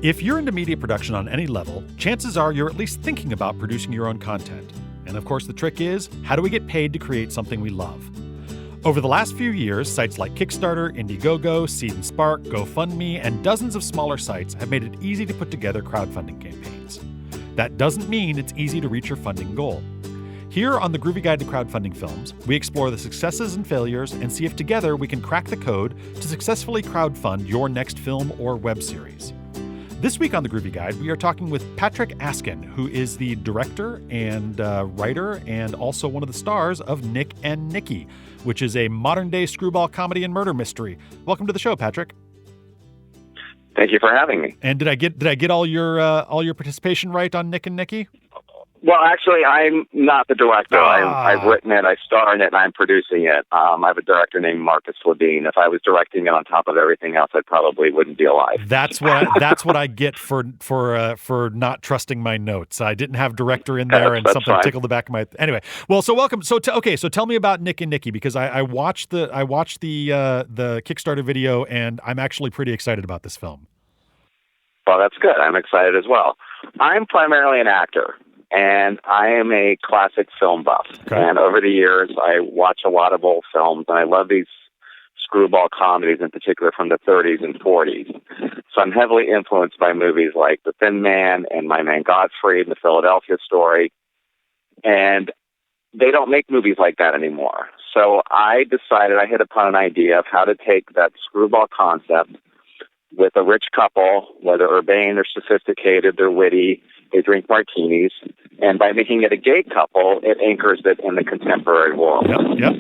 If you're into media production on any level, chances are you're at least thinking about producing your own content. And of course, the trick is, how do we get paid to create something we love? Over the last few years, sites like Kickstarter, Indiegogo, Seed and Spark, GoFundMe, and dozens of smaller sites have made it easy to put together crowdfunding campaigns. That doesn't mean it's easy to reach your funding goal. Here on the Groovy Guide to Crowdfunding Films, we explore the successes and failures and see if together we can crack the code to successfully crowdfund your next film or web series. This week on the Groovy Guide, we are talking with Patrick Askin, who is the director and writer and also one of the stars of Nick and Nicky, which is a modern-day screwball comedy and murder mystery. Welcome to the show, Patrick. Thank you for having me. And did I get all your participation right on Nick and Nicky? Well, actually, I'm not the director. I've written it, I star in it, and I'm producing it. I have a director named Marcus Levine. If I was directing it on top of everything else, I probably wouldn't be alive. That's what I get for not trusting my notes. I didn't have director in there, and something fine. tickled the back of my. Anyway, well, so welcome. So tell me about Nick and Nicky, because I watched the Kickstarter video, and I'm actually pretty excited about this film. Well, that's good. I'm excited as well. I'm primarily an actor. And I am a classic film buff. Okay. And over the years, I watch a lot of old films, and I love these screwball comedies, in particular from the 30s and 40s. So I'm heavily influenced by movies like The Thin Man and My Man Godfrey and The Philadelphia Story. And they don't make movies like that anymore. So I decided, I hit upon an idea of how to take that screwball concept with a rich couple, whether urbane or sophisticated, they're witty, they drink martinis, and by making it a gay couple, it anchors it in the contemporary world. Yep.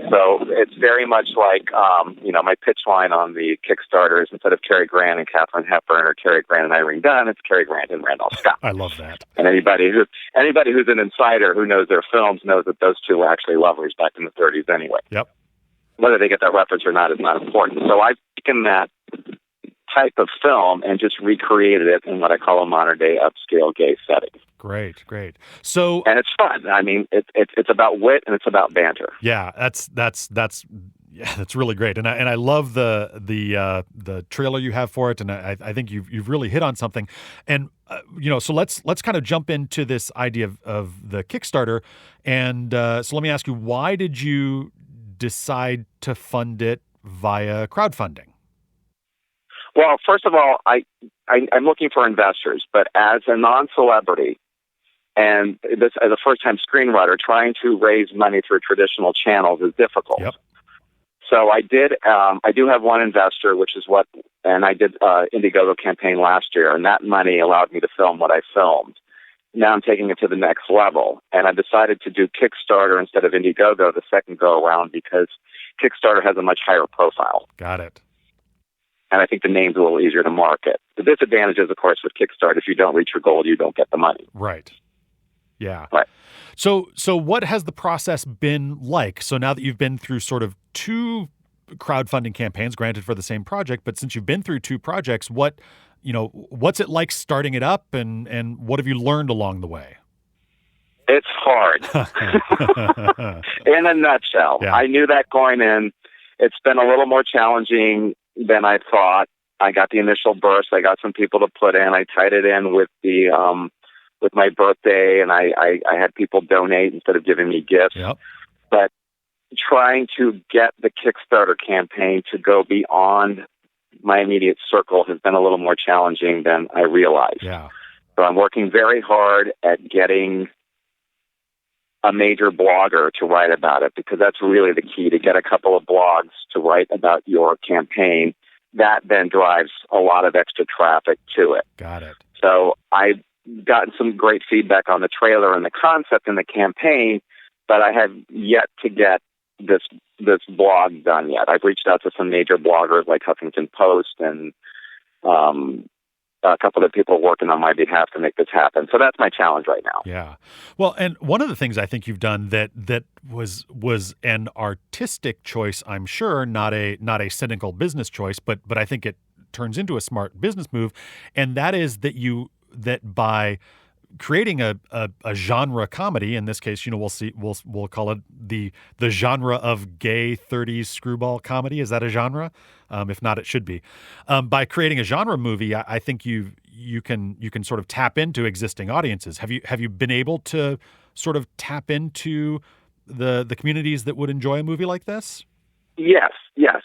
So it's very much like, my pitch line on the Kickstarter is, instead of Cary Grant and Katharine Hepburn or Cary Grant and Irene Dunn, it's Cary Grant and Randolph Scott. I love that. And anybody who's an insider who knows their films knows that those two were actually lovers back in the 30s anyway. Yep. Whether they get that reference or not is not important. So I've taken that type of film and just recreated it in what I call a modern day upscale gay setting. Great. So, and it's fun. I mean, it's about wit and it's about banter. Yeah, that's really great. And I love the trailer you have for it, and I think you've really hit on something. And so let's kind of jump into this idea of the Kickstarter. And so let me ask you, why did you decide to fund it via crowdfunding? Well, first of all, I'm looking for investors, but as a non-celebrity and this as a first-time screenwriter, trying to raise money through traditional channels is difficult. Yep. So I do have one investor, and I did Indiegogo campaign last year, and that money allowed me to film what I filmed. Now I'm taking it to the next level, and I decided to do Kickstarter instead of Indiegogo the second go-around because Kickstarter has a much higher profile. Got it. And I think the name's a little easier to market. The disadvantage is, of course, with Kickstarter, if you don't reach your goal, you don't get the money. Right. Yeah. Right. So what has the process been like? So now that you've been through sort of two crowdfunding campaigns, granted for the same project, but since you've been through two projects, what's it like starting it up, and what have you learned along the way? It's hard. In a nutshell. Yeah. I knew that going in. It's been a little more challenging than I thought. I got the initial burst. I got some people to put in. I tied it in with with my birthday, and I had people donate instead of giving me gifts. Yep. But trying to get the Kickstarter campaign to go beyond my immediate circle has been a little more challenging than I realized. Yeah. So I'm working very hard at getting a major blogger to write about it, because that's really the key, to get a couple of blogs to write about your campaign. That then drives a lot of extra traffic to it. Got it. So I've gotten some great feedback on the trailer and the concept and the campaign, but I have yet to get this blog done yet. I've reached out to some major bloggers like Huffington Post and a couple of people working on my behalf to make this happen. So that's my challenge right now. Yeah. Well, and one of the things I think you've done that was an artistic choice, I'm sure, not a cynical business choice, but I think it turns into a smart business move, and that is that by creating a genre comedy, in this case, we'll call it the genre of gay 30s screwball comedy. Is that a genre? If not, it should be. By creating a genre movie, I think you've you can sort of tap into existing audiences. Have you been able to sort of tap into the communities that would enjoy a movie like this? Yes,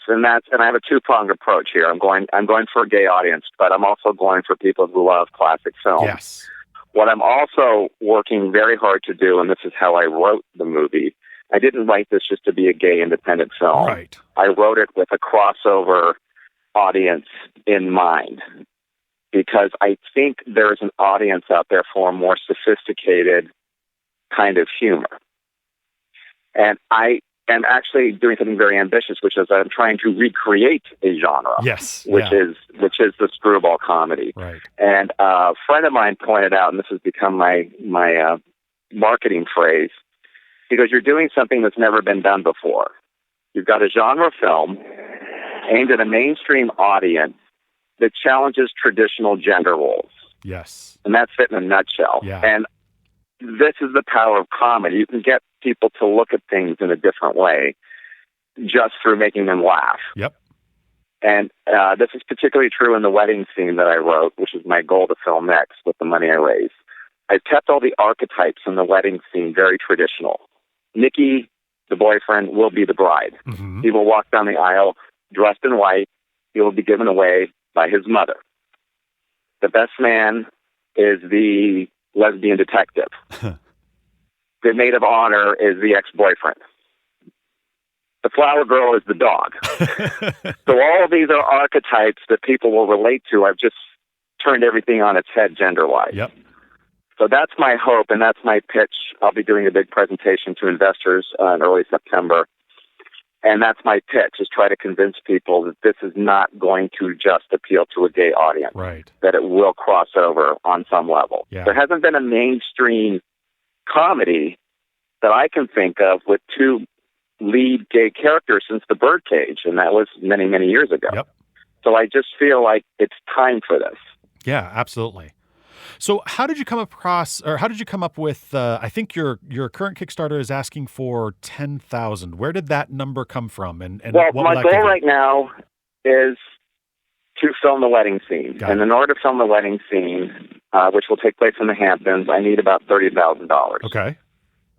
and I have a two-pronged approach here. I'm going for a gay audience, but I'm also going for people who love classic film. Yes. What I'm also working very hard to do, and this is how I wrote the movie, I didn't write this just to be a gay independent film. Right. I wrote it with a crossover audience in mind, because I think there's an audience out there for a more sophisticated kind of humor. And I am actually doing something very ambitious, which is I'm trying to recreate a genre. Yes. Which is the screwball comedy. Right. And a friend of mine pointed out, and this has become my marketing phrase, he goes, "You're doing something that's never been done before. You've got a genre film aimed at a mainstream audience that challenges traditional gender roles." Yes. And that's it in a nutshell. Yeah. And this is the power of comedy. You can get people to look at things in a different way just through making them laugh. Yep. And this is particularly true in the wedding scene that I wrote, which is my goal to film next with the money I raise. I kept all the archetypes in the wedding scene very traditional. Nikki, the boyfriend, will be the bride. Mm-hmm. He will walk down the aisle dressed in white. He will be given away by his mother. The best man is the lesbian detective. The maid of honor is the ex-boyfriend. The flower girl is the dog. So all of these are archetypes that people will relate to. I've just turned everything on its head gender-wise. Yep. So that's my hope, and that's my pitch. I'll be doing a big presentation to investors in early September. And that's my pitch, is try to convince people that this is not going to just appeal to a gay audience. Right. That it will cross over on some level. Yeah. There hasn't been a mainstream comedy that I can think of with two lead gay characters since The Birdcage, and that was many, many years ago. Yep. So I just feel like it's time for this. Yeah, absolutely. So how did you come up with, I think your current Kickstarter is asking for $10,000. Where did that number come from? And well, what my goal right now is to film the wedding scene. And in order to film the wedding scene, which will take place in the Hamptons, I need about $30,000. Okay.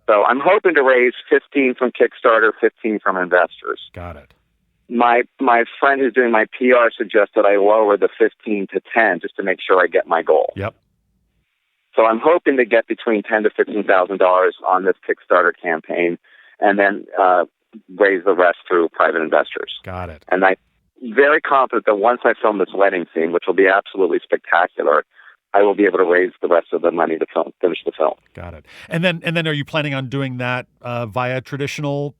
So I'm hoping to raise 15 from Kickstarter, 15 from investors. Got it. My friend who's doing my PR suggested I lower the 15 to 10 just to make sure I get my goal. Yep. So I'm hoping to get between $10,000 to $15,000 on this Kickstarter campaign, and then raise the rest through private investors. Got it. And I'm very confident that once I film this wedding scene, which will be absolutely spectacular, I will be able to raise the rest of the money to finish the film. Got it. And then are you planning on doing that via traditional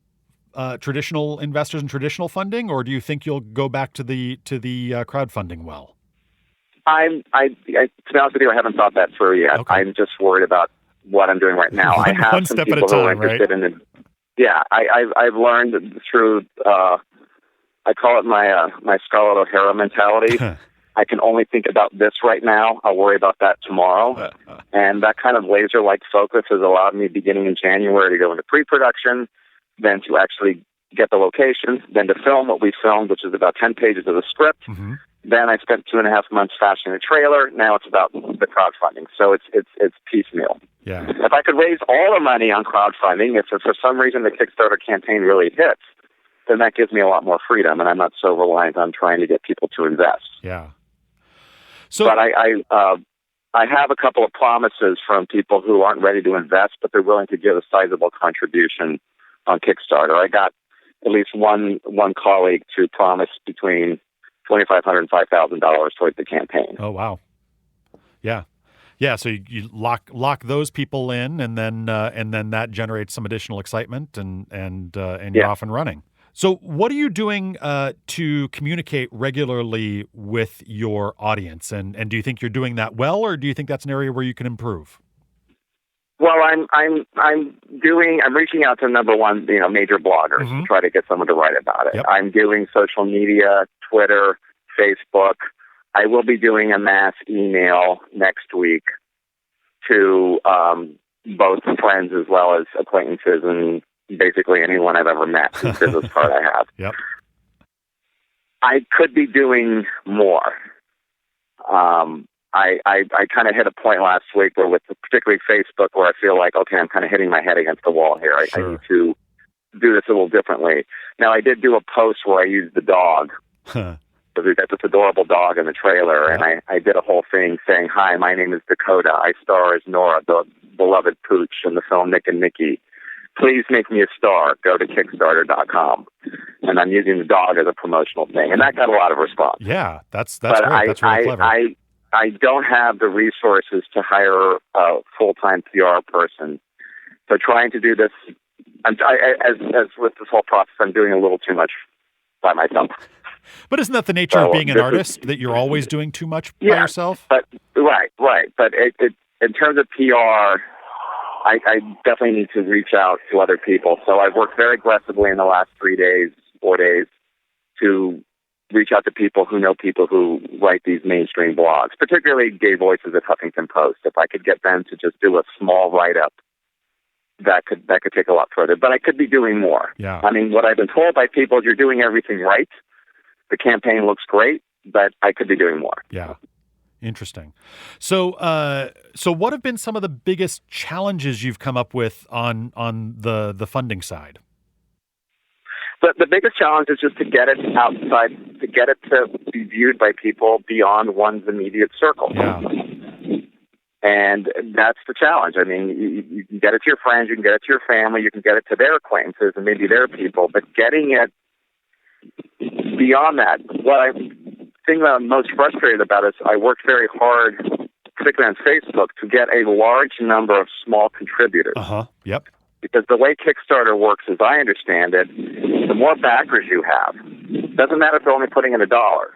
investors and traditional funding, or do you think you'll go back to the crowdfunding well? To be honest with you, I haven't thought that through yet. Okay. I'm just worried about what I'm doing right now. I have one some step people at a time, who are interested right? in it. Yeah, I've learned through, I call it my Scarlett O'Hara mentality. I can only think about this right now. I'll worry about that tomorrow. And that kind of laser-like focus has allowed me, beginning in January, to go into pre-production, then to actually get the location, then to film what we filmed, which is about 10 pages of the script. Mm-hmm. Then I spent 2.5 months fashioning a trailer. Now it's about the crowdfunding. So it's piecemeal. Yeah. If I could raise all the money on crowdfunding, if for some reason the Kickstarter campaign really hits, then that gives me a lot more freedom, and I'm not so reliant on trying to get people to invest. Yeah. So, but I have a couple of promises from people who aren't ready to invest, but they're willing to give a sizable contribution on Kickstarter. I got at least one colleague to promise between $2,500 and $5,000 towards the campaign. Oh wow, yeah. So you lock those people in, and then that generates some additional excitement, and you're off and running. So what are you doing to communicate regularly with your audience, and do you think you're doing that well, or do you think that's an area where you can improve? Well, I'm reaching out to number one, major bloggers to try to get someone to write about it. Yep. I'm doing social media, Twitter, Facebook. I will be doing a mass email next week to both friends as well as acquaintances and basically anyone I've ever met whose business card I have. Yep. I could be doing more. I kind of hit a point last week where, with particularly Facebook, where I feel like, okay, I'm kind of hitting my head against the wall here. I need to do this a little differently. Now, I did do a post where I used the dog. So we've got this adorable dog in the trailer, and I did a whole thing saying, "Hi, my name is Dakota. I star as Nora, the beloved pooch in the film Nick and Nicky. Please make me a star. Go to Kickstarter.com." And I'm using the dog as a promotional thing, and that got a lot of response. Yeah, that's but great. That's really clever. I don't have the resources to hire a full-time PR person. So trying to do this, as with this whole process, I'm doing a little too much by myself. But isn't that the nature of being an artist, that you're always doing too much by yourself? But right. But it in terms of PR, I definitely need to reach out to other people. So I've worked very aggressively in the last 4 days, to reach out to people who write these mainstream blogs, particularly Gay Voices at Huffington Post. If I could get them to just do a small write-up, that could take a lot further. But I could be doing more. Yeah. I mean, what I've been told by people is, you're doing everything right. The campaign looks great, but I could be doing more. Yeah. Interesting. So what have been some of the biggest challenges you've come up with on the funding side? But the biggest challenge is just to get it outside, to get it to be viewed by people beyond one's immediate circle. Yeah. And that's the challenge. I mean, you can get it to your friends, you can get it to your family, you can get it to their acquaintances and maybe their people, but getting it beyond that, what I think that I'm most frustrated about is I worked very hard, particularly on Facebook, to get a large number of small contributors. Yep. Because the way Kickstarter works, as I understand it, the more backers you have, doesn't matter if they're only putting in $1,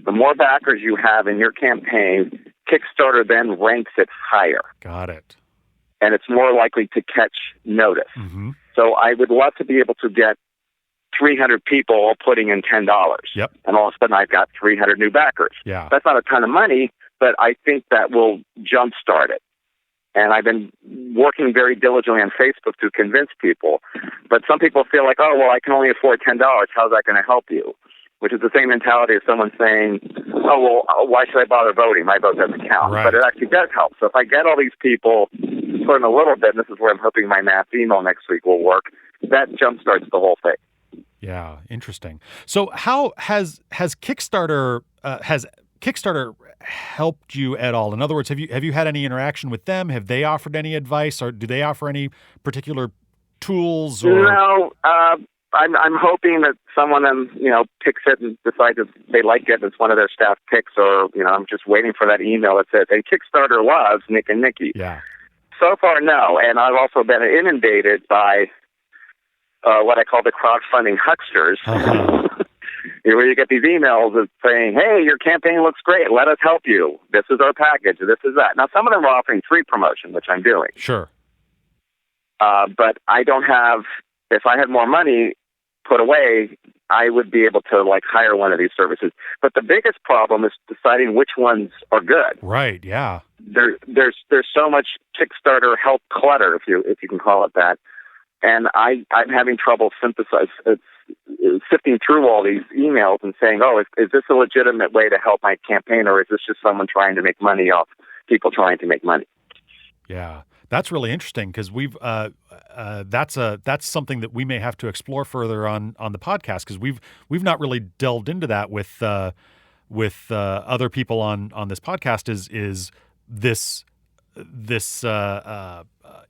the more backers you have in your campaign, Kickstarter then ranks it higher. Got it. And it's more likely to catch notice. Mm-hmm. So I would love to be able to get 300 people all putting in $10. Yep. And all of a sudden I've got 300 new backers. Yeah. That's not a ton of money, but I think that will jumpstart it. And I've been working very diligently on Facebook to convince people. But some people feel like, oh, well, I can only afford $10. How's that going to help you? Which is the same mentality as someone saying, oh, well, why should I bother voting? My vote doesn't count. Right. But it actually does help. So if I get all these people put in a little bit, and this is where I'm hoping my mass email next week will work, that jumpstarts the whole thing. Yeah, interesting. So how has Kickstarter helped you at all? In other words, have you had any interaction with them? Have they offered any advice, or do they offer any particular tools? Or No, I'm hoping that someone picks it and decides if they like it. It's one of their staff picks, or I'm just waiting for that email that says, "Hey, Kickstarter loves Nick and Nicky." Yeah. So far, no, and I've also been inundated by what I call the crowdfunding hucksters, where you get these emails of saying, "Hey, your campaign looks great. Let us help you. This is our package. This is that." Now, some of them are offering free promotion, which I'm doing. Sure. But I don't have. If I had more money put away, I would be able to hire one of these services. But the biggest problem is deciding which ones are good. Right. Yeah. There's so much Kickstarter help clutter, if you can call it that. And I'm having trouble sifting through all these emails and saying, oh, is this a legitimate way to help my campaign, or is this just someone trying to make money off people trying to make money? Yeah, that's really interesting, because that's something that we may have to explore further on the podcast, because we've not really delved into that with other people on this podcast. Is this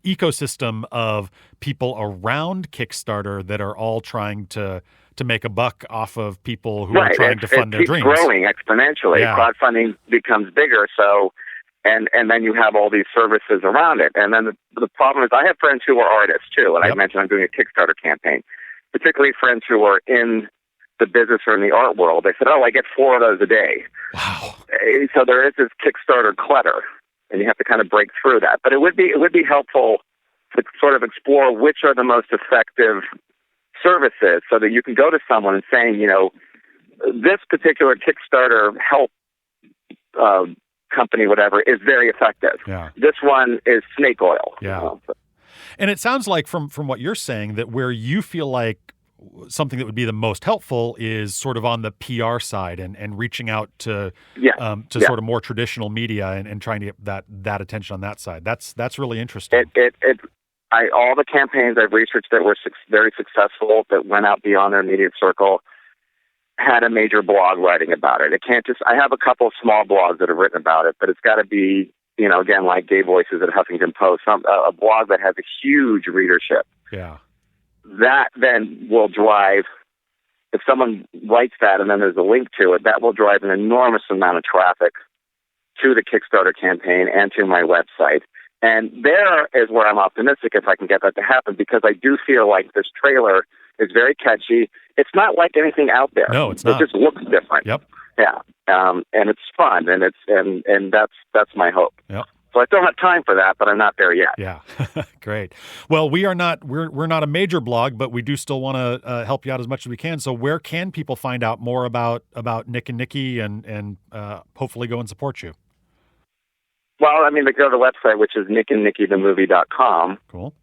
ecosystem of people around Kickstarter that are all trying to make a buck off of people who are trying to fund their dreams. It keeps growing exponentially. Yeah. Crowdfunding becomes bigger, so and then you have all these services around it. And then the problem is, I have friends who are artists too, and I mentioned I'm doing a Kickstarter campaign, particularly friends who are in the business or in the art world. They said, oh, I get 4 of those a day. Wow. So there is this Kickstarter clutter, and you have to kind of break through that. But it would be helpful to sort of explore which are the most effective services, so that you can go to someone and saying, this particular Kickstarter help company, whatever, is very effective. Yeah. This one is snake oil. Yeah. And it sounds like from what you're saying, that where you feel like something that would be the most helpful is sort of on the PR side and reaching out to sort of more traditional media and trying to get that attention on that side. That's really interesting. All the campaigns I've researched that were very successful, that went out beyond their immediate circle, had a major blog writing about it. It can't just, I have a couple of small blogs that have written about it, but it's got to be, again, like Gay Voices at Huffington Post, a blog that has a huge readership. Yeah. That then will drive, if someone writes that and then there's a link to it, that will drive an enormous amount of traffic to the Kickstarter campaign and to my website. And there is where I'm optimistic if I can get that to happen, because I do feel like this trailer is very catchy. It's not like anything out there. No, it's not. It just looks different. Yep. Yeah. And it's fun, and that's my hope. Yep. So I still have time for that, but I'm not there yet. Yeah. Great. Well, we're not a major blog, but we do still want to help you out as much as we can. So where can people find out more about Nick and Nikki and hopefully go and support you? Well, they go to the website, which is nickandnickythemovie.com. Cool.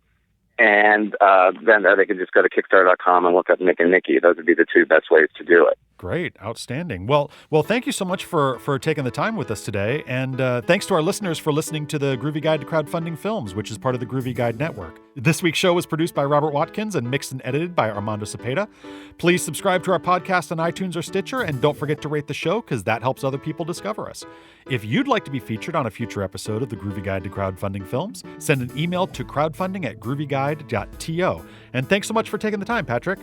And then they can just go to Kickstarter.com and look up Nick and Nikki. Those would be the two best ways to do it. Great. Outstanding. Well, thank you so much for taking the time with us today. And thanks to our listeners for listening to the Groovy Guide to Crowdfunding Films, which is part of the Groovy Guide Network. This week's show was produced by Robert Watkins and mixed and edited by Armando Cepeda. Please subscribe to our podcast on iTunes or Stitcher, and don't forget to rate the show because that helps other people discover us. If you'd like to be featured on a future episode of the Groovy Guide to Crowdfunding Films, send an email to crowdfunding@groovyguide.to. And thanks so much for taking the time, Patrick.